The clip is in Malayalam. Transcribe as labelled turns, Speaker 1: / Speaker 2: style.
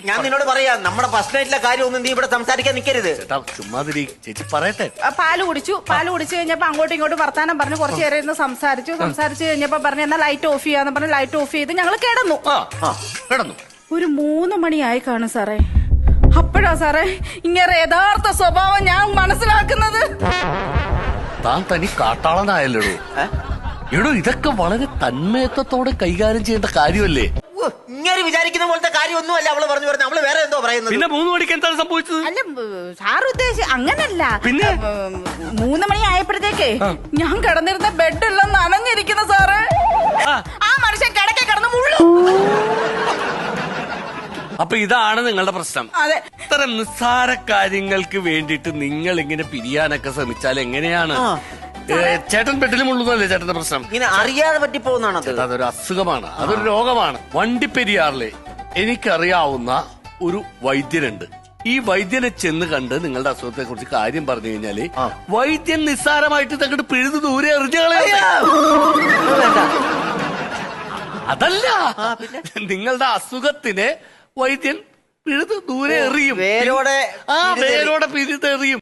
Speaker 1: ഞാൻ നിന്നോട് പറയാം, നമ്മുടെ ഫസ്റ്റ് നൈറ്റിലെ കാര്യം ഒന്നും നീ ഇവിടെ സംസാരിക്കാൻ നിൽക്കരുത്.
Speaker 2: ചുമ്മാതിരി ചേച്ചി പറയട്ടെ.
Speaker 3: പാല് കുടിച്ചു കഴിഞ്ഞപ്പോ അങ്ങോട്ടും ഇങ്ങോട്ടും വർത്താനം പറഞ്ഞു, കുറച്ചു നേരം ഇരുന്ന് സംസാരിച്ചു കഴിഞ്ഞപ്പോ പറഞ്ഞു എന്നാ ലൈറ്റ് ഓഫ് ചെയ്യാന്ന് പറഞ്ഞു. ലൈറ്റ് ഓഫ് ചെയ്ത് ഞങ്ങൾ കിടന്നു. ഒരു 3 മണിയായി കാണും സാറേ. അപ്പോഴാ സാറേ ഇങ്ങനെ യഥാർത്ഥ സ്വഭാവം ഞാൻ മനസ്സിലാക്കുന്നത്.
Speaker 2: താൻ തനി കാട്ടാളനായല്ലോ. എടോ, ഇതൊക്കെ വളരെ തന്മയത്വത്തോടെ കൈകാര്യം ചെയ്യേണ്ട കാര്യമല്ലേ?
Speaker 1: ഇങ്ങനെ വിചാരിക്കുന്ന പോലത്തെ കാര്യമൊന്നുമല്ല അവള് പറഞ്ഞു. അവള് വേറെ എന്തോ പറയുന്നത്.
Speaker 2: പിന്നെ 3 മണിക്ക് എന്താണ് സംഭവിച്ചത്?
Speaker 3: അല്ല സാർ ഉദ്ദേശിച്ച അങ്ങനല്ല.
Speaker 2: പിന്നെ
Speaker 3: 3 മണി ആയപ്പോഴത്തേക്കേ ഞാൻ കിടന്നിരുന്ന ബെഡെല്ലാം നനഞ്ഞിരിക്കുന്നു സാറ്. ആ മനുഷ്യൻ കിടന്ന് മുള്ളു.
Speaker 2: അപ്പൊ ഇതാണ് നിങ്ങളുടെ പ്രശ്നം.
Speaker 3: അതെ.
Speaker 2: ഇത്തരം നിസ്സാര കാര്യങ്ങൾക്ക് വേണ്ടിയിട്ട് നിങ്ങൾ ഇങ്ങനെ പിരിയാനൊക്കെ ശ്രമിച്ചാൽ എങ്ങനെയാണ്? ചേട്ടൻ ബെഡിലും ഉള്ളതല്ലേ ചേട്ടന്റെ പ്രശ്നം?
Speaker 1: ഇങ്ങനെ അറിയാതെ പറ്റിപ്പോകുന്നതാണ്.
Speaker 2: അതൊരു അസുഖമാണ്, അതൊരു രോഗമാണ്. വണ്ടിപ്പെരിയാറിലെ എനിക്കറിയാവുന്ന ഒരു വൈദ്യനുണ്ട്. ഈ വൈദ്യനെ ചെന്ന് കണ്ട് നിങ്ങളുടെ അസുഖത്തെ കുറിച്ച് കാര്യം പറഞ്ഞു കഴിഞ്ഞാല് വൈദ്യൻ നിസ്സാരമായിട്ട് തങ്ങോട്ട് പിഴുതു ദൂരെ എറിഞ്ഞു കളയാം. അതല്ല, നിങ്ങളുടെ അസുഖത്തിനെ വൈദ്യൻ പിഴുത് ദൂരെ എറിയും. വേരോടെ പിഴുതെറിയും.